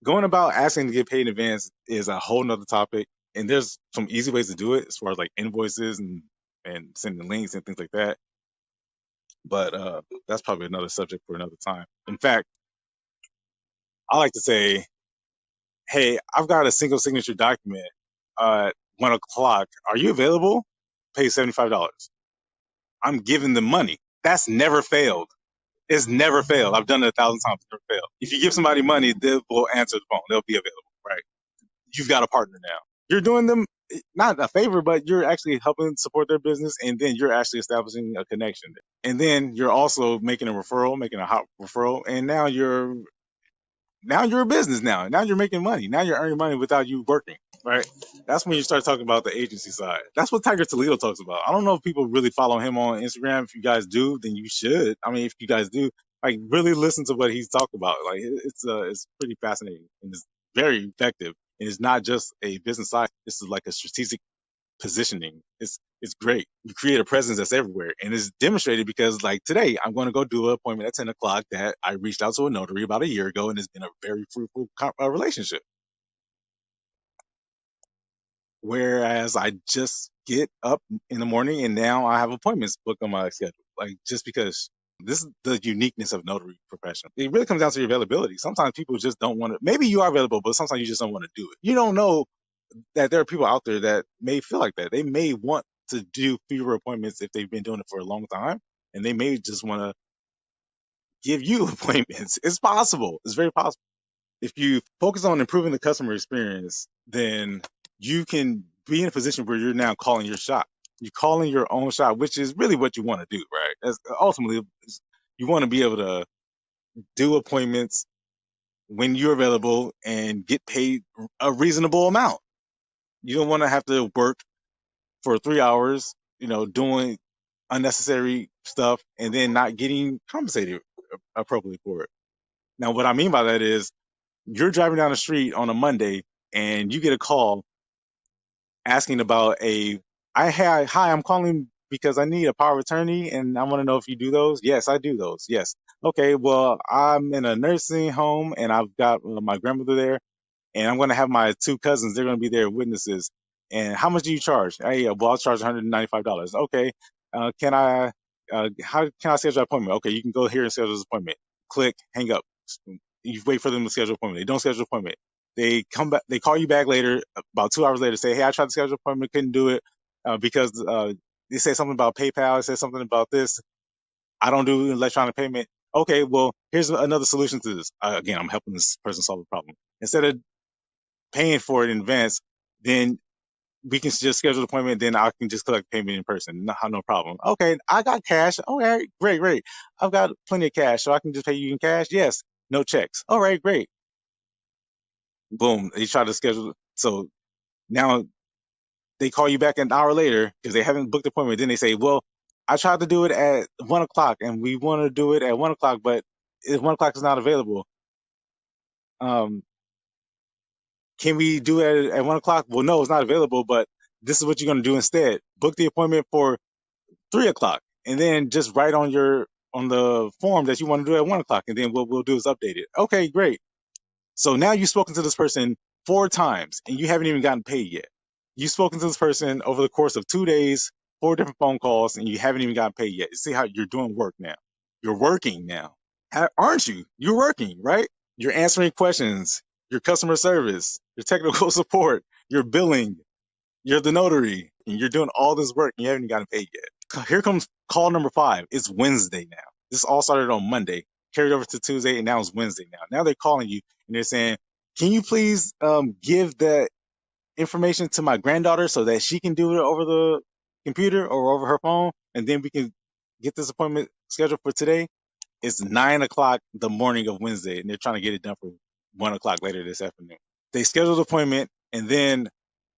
going about asking to get paid in advance is a whole nother topic. And there's some easy ways to do it as far as like invoices and sending links and things like that. But that's probably another subject for another time. In fact, I like to say, hey, I've got a single signature document at 1 o'clock. Are you available? Pay $75. I'm giving them money. That's never failed. It's never failed. I've done it 1,000 times. It's never failed. If you give somebody money, they will answer the phone. They'll be available, right? You've got a partner now. You're doing them not a favor, but you're actually helping support their business, and then you're actually establishing a connection. And then you're also making a referral, making a hot referral, and now you're a business now. Now you're making money. Now you're earning money without you working, right? That's when you start talking about the agency side. That's what Tiger Toledo talks about. I don't know if people really follow him on Instagram. If you guys do, then you should. I mean, if you guys do, like really listen to what he's talking about. Like it's pretty fascinating and it's very effective. And it's not just a business side. This is like a strategic positioning. It's great. You create a presence that's everywhere, and it's demonstrated because like today, I'm going to go do an appointment at 10 o'clock that I reached out to a notary about a year ago, and it's been a very fruitful relationship. Whereas I just get up in the morning and now I have appointments booked on my schedule, like just because. This is the uniqueness of notary profession. It really comes down to your availability. Sometimes people just don't want to. Maybe you are available, but sometimes you just don't want to do it. You don't know that there are people out there that may feel like that. They may want to do fewer appointments if they've been doing it for a long time, and they may just want to give you appointments. It's possible. It's very possible. If you focus on improving the customer experience, then you can be in a position where you're now calling your shot. You're calling your own shot, which is really what you want to do, right? That's ultimately, you want to be able to do appointments when you're available and get paid a reasonable amount. You don't want to have to work for 3 hours, doing unnecessary stuff and then not getting compensated appropriately for it. Now, what I mean by that is you're driving down the street on a Monday and you get a call asking about hi, I'm calling because I need a power of attorney and I want to know if you do those. Yes, I do those. Yes. Okay. Well, I'm in a nursing home and I've got my grandmother there and I'm going to have my two cousins. They're going to be there witnesses. And how much do you charge? Hey, well, I'll charge $195. Okay. How can I schedule an appointment? Okay, you can go here and schedule this appointment. Click, hang up. You wait for them to schedule an appointment. They don't schedule an appointment. They come back, they call you back later, about 2 hours later, say, hey, I tried to schedule an appointment, couldn't do it because they say something about PayPal. They say something about this. I don't do electronic payment. Okay, well, here's another solution to this. Again, I'm helping this person solve a problem. Instead of paying for it in advance, then we can just schedule an appointment. Then I can just collect payment in person. No problem. Okay, I got cash. All right, great. I've got plenty of cash, so I can just pay you in cash. Yes, no checks. All right, great. Boom. They try to schedule. So now they call you back an hour later because they haven't booked the appointment. Then they say, well, I tried to do it at 1 o'clock and we want to do it at 1 o'clock, but if 1 o'clock is not available, um, can we do it at 1 o'clock? Well, no, it's not available, but this is what you're going to do instead. Book the appointment for 3 o'clock and then just write on the form that you want to do at 1 o'clock. And then what we'll do is update it. Okay, great. So now you've spoken to this person 4 times and you haven't even gotten paid yet. You've spoken to this person over the course of 2 days, 4 different phone calls, and you haven't even gotten paid yet. You see how you're doing work now. You're working now. Aren't you? You're working, right? You're answering questions, your customer service, your technical support, your billing, you're the notary, and you're doing all this work and you haven't gotten paid yet. Here comes call number 5. It's Wednesday now. This all started on Monday, carried over to Tuesday, and now it's Wednesday now. Now they're calling you and they're saying, can you please give that information to my granddaughter so that she can do it over the computer or over her phone, and then we can get this appointment scheduled for today? It's 9 o'clock the morning of Wednesday, and they're trying to get it done for 1 o'clock later this afternoon. They scheduled the appointment, and then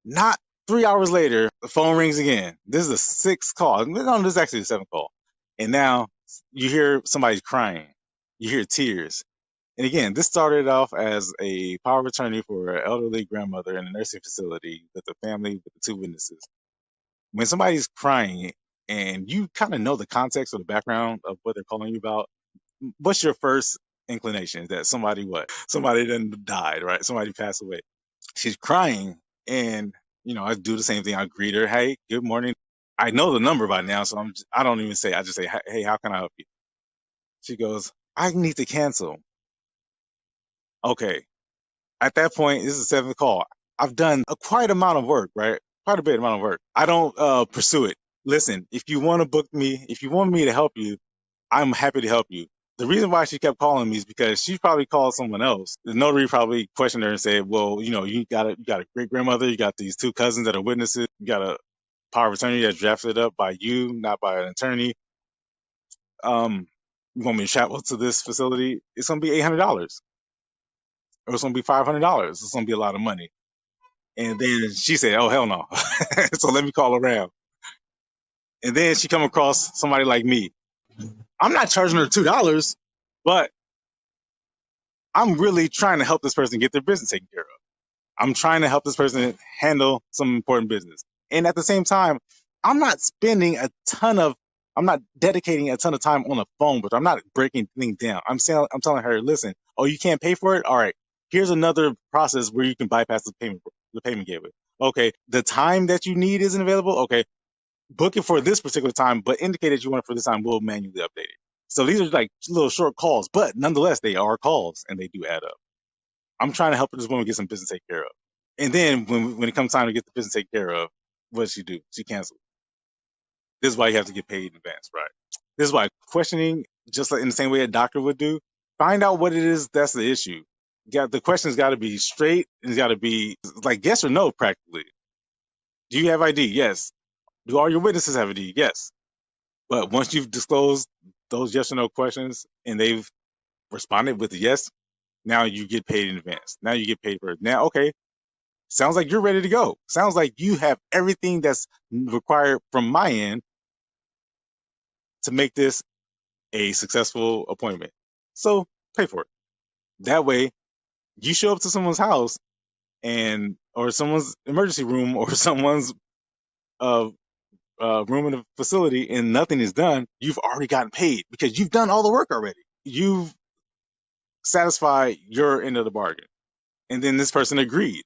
not 3 hours later, the phone rings again. This is the 6th call. No, this is actually the 7th call. And now you hear somebody crying. You hear tears. And again, this started off as a power of attorney for an elderly grandmother in a nursing facility with the family, with the two witnesses. When somebody's crying and you kind of know the context or the background of what they're calling you about, what's your first inclination that somebody then died, right? Somebody passed away. She's crying, and I do the same thing. I greet her, hey, good morning. I know the number by now, so I don't even say. I just say, hey, how can I help you? She goes, I need to cancel. Okay. At that point, this is the seventh call. I've done a quite amount of work, right? Quite a bit amount of work. I don't pursue it. Listen, if you want to book me, if you want me to help you, I'm happy to help you. The reason why she kept calling me is because she probably called someone else. The notary probably questioned her and said, well, you got a great grandmother, you got these two cousins that are witnesses, you got a power of attorney that's drafted up by you, not by an attorney. You want me to travel to this facility? It's gonna be $800, or it's gonna be $500. It's gonna be a lot of money. And then she said, oh hell no. So let me call around. And then she come across somebody like me. I'm not charging her $2, but I'm really trying to help this person get their business taken care of. I'm trying to help this person handle some important business. And at the same time, I'm not I'm not dedicating a ton of time on the phone, but I'm not breaking things down. I'm telling her, listen, oh, you can't pay for it? All right. Here's another process where you can bypass the payment gateway. Okay. The time that you need isn't available. Okay. Book it for this particular time, but indicate that you want it for this time. We'll manually update it. So these are like little short calls, but nonetheless, they are calls and they do add up. I'm trying to help this woman get some business taken care of. And then when it comes time to get the business taken care of, what does she do? She cancels. This is why you have to get paid in advance, right? This is why questioning, just like in the same way a doctor would do, find out what it is that's the issue. The question's got to be straight, and it's got to be like yes or no, practically. Do you have ID? Yes. Do all your witnesses have ID? Yes. But once you've disclosed those yes or no questions and they've responded with a yes, now you get paid in advance. Now you get paid for it. Now, okay, sounds like you're ready to go. Sounds like you have everything that's required from my end to make this a successful appointment. So pay for it. That way, you show up to someone's house or someone's emergency room or someone's room in a facility and nothing is done. You've already gotten paid because you've done all the work already. You've satisfied your end of the bargain. And then this person agreed.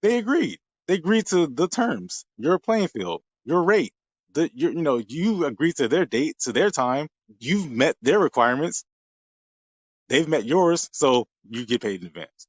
They agreed. They agreed to the terms, your playing field, your rate. You agreed to their date, to their time. You've met their requirements. They've met yours, so you get paid in advance.